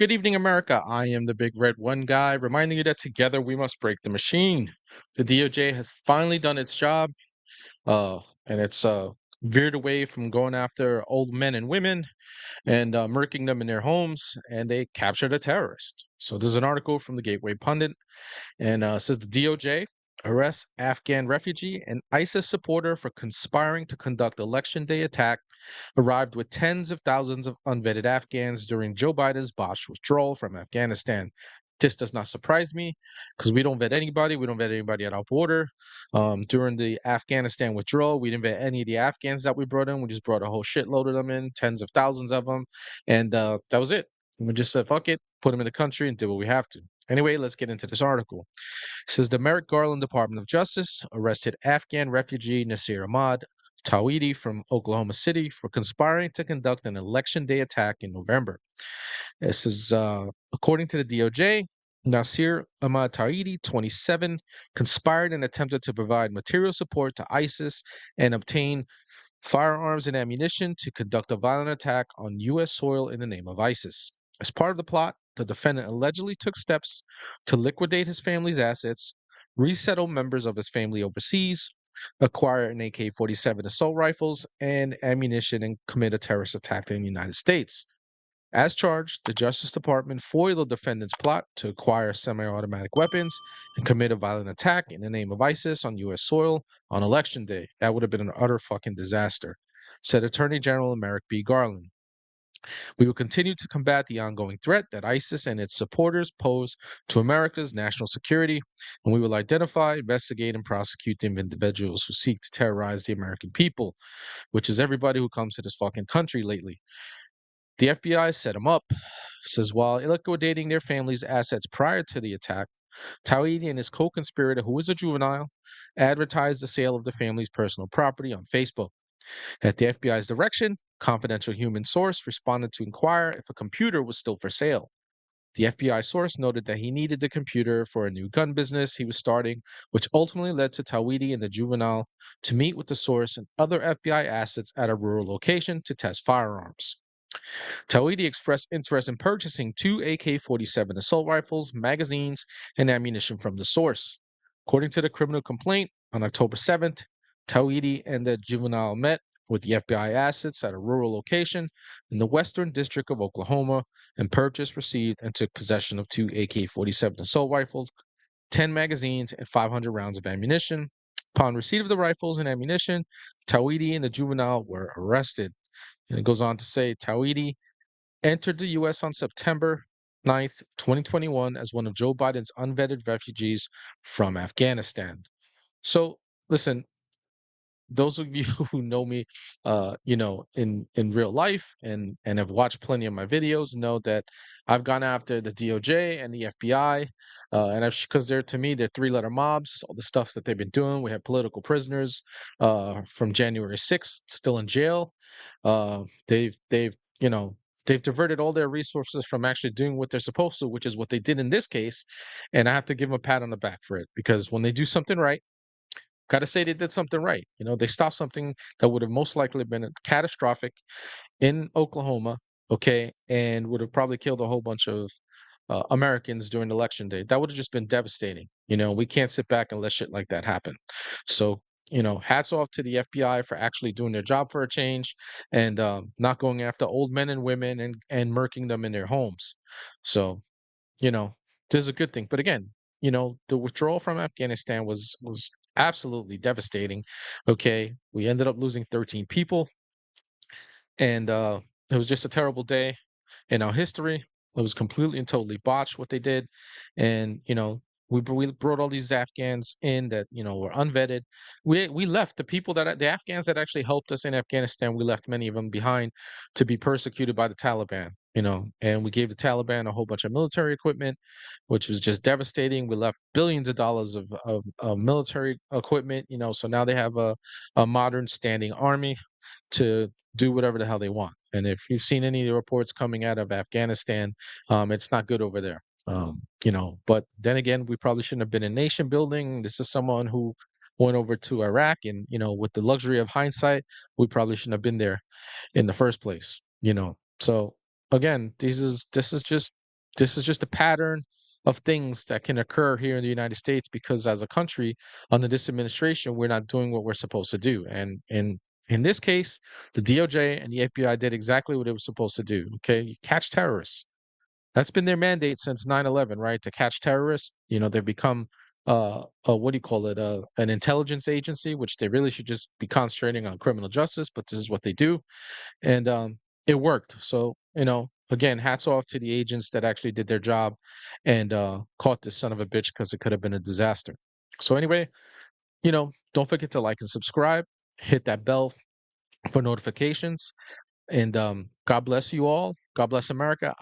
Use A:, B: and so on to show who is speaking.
A: Good evening, America. I am the big red one guy, reminding you that together we must break the machine. The DOJ has finally done its job, uh, and it's veered away from going after old men and women and murking them in their homes, and they captured a terrorist. So there's an article from the Gateway Pundit, and says the DOJ arrests Afghan refugee and ISIS supporter for conspiring to conduct election day attack arrived with tens of thousands of unvetted Afghans during Joe Biden's botched withdrawal from Afghanistan. This does not surprise me because we don't vet anybody. We don't vet anybody at our border. During the Afghanistan withdrawal, we didn't vet any of the Afghans that we brought in. We just brought a whole shitload of them in, tens of thousands of them. And that was it. And we just said, fuck it, put them in the country and did what we have to. Anyway, let's get into this article. It says the Merrick Garland Department of Justice arrested Afghan refugee Nasir Ahmad Tawhidi from Oklahoma City for conspiring to conduct an election day attack in November. This is according to the DOJ. Nasir Ahmad Tawhidi, 27, conspired and attempted to provide material support to ISIS and obtain firearms and ammunition to conduct a violent attack on U.S. soil in the name of ISIS. As part of the plot, the defendant allegedly took steps to liquidate his family's assets, resettle members of his family overseas, acquire an AK 47 assault rifles and ammunition, and commit a terrorist attack in the United States. As charged, the Justice Department foiled the defendant's plot to acquire semi automatic weapons and commit a violent attack in the name of ISIS on U.S. soil on Election Day. That would have been an utter fucking disaster, said Attorney General Merrick B. Garland. We will continue to combat the ongoing threat that ISIS and its supporters pose to America's national security, and we will identify, investigate, and prosecute the individuals who seek to terrorize the American people, which is everybody who comes to this fucking country lately. The FBI set him up, says while liquidating their family's assets prior to the attack, Tawhidi and his co-conspirator, who was a juvenile, advertised the sale of the family's personal property on Facebook. At the FBI's direction, confidential human source responded to inquire if a computer was still for sale. The FBI source noted that he needed the computer for a new gun business he was starting, which ultimately led to Tawhidi and the juvenile to meet with the source and other FBI assets at a rural location to test firearms. Tawhidi expressed interest in purchasing two AK 47 assault rifles, magazines, and ammunition from the source. According to the criminal complaint, on October 7th, Tawhidi and the juvenile met with the FBI assets at a rural location in the Western District of Oklahoma and purchased, received, and took possession of two AK 47 assault rifles, 10 magazines, and 500 rounds of ammunition. Upon receipt of the rifles and ammunition, Tawhidi and the juvenile were arrested. And it goes on to say Tawhidi entered the U.S. on September 9th, 2021, as one of Joe Biden's unvetted refugees from Afghanistan. So, listen, those of you who know me, in real life and have watched plenty of my videos, know that I've gone after the DOJ and the FBI, and because they're to me they're three-letter mobs. All the stuff that they've been doing. We have political prisoners from January 6th still in jail. They've they've diverted all their resources from actually doing what they're supposed to, which is what they did in this case, and I have to give them a pat on the back for it because when they do something right, got to say they did something right. They stopped something that would have most likely been catastrophic in Oklahoma, okay, and would have probably killed a whole bunch of Americans during election day. That would have just been devastating. We can't sit back and let shit like that happen. So, hats off to the FBI for actually doing their job for a change and not going after old men and women and murking them in their homes. So, you know, this is a good thing. But again, the withdrawal from Afghanistan was absolutely devastating. Okay, we ended up losing 13 people, and it was just a terrible day in our history. It was completely and totally botched what they did, and we brought all these Afghans in that were unvetted. We left the people the Afghans that actually helped us in Afghanistan. We left many of them behind to be persecuted by the Taliban. And we gave the Taliban a whole bunch of military equipment, which was just devastating. We left billions of dollars of military equipment. So now they have a modern standing army to do whatever the hell they want. And if you've seen any of the reports coming out of Afghanistan, it's not good over there. But then again, we probably shouldn't have been in nation building. This is someone who went over to Iraq, and with the luxury of hindsight, we probably shouldn't have been there in the first place. So again, this is just This is just a pattern of things that can occur here in the United States because as a country, under this administration, we're not doing what we're supposed to do. And in this case, the DOJ and the FBI did exactly what it was supposed to do. Okay, you catch terrorists. That's been their mandate since 9/11, right? To catch terrorists. They've become what do you call it? An intelligence agency, which they really should just be concentrating on criminal justice, but this is what they do, and it worked. So again, hats off to the agents that actually did their job and caught this son of a bitch because it could have been a disaster. So anyway, don't forget to like and subscribe, hit that bell for notifications, and God bless you all. God bless America.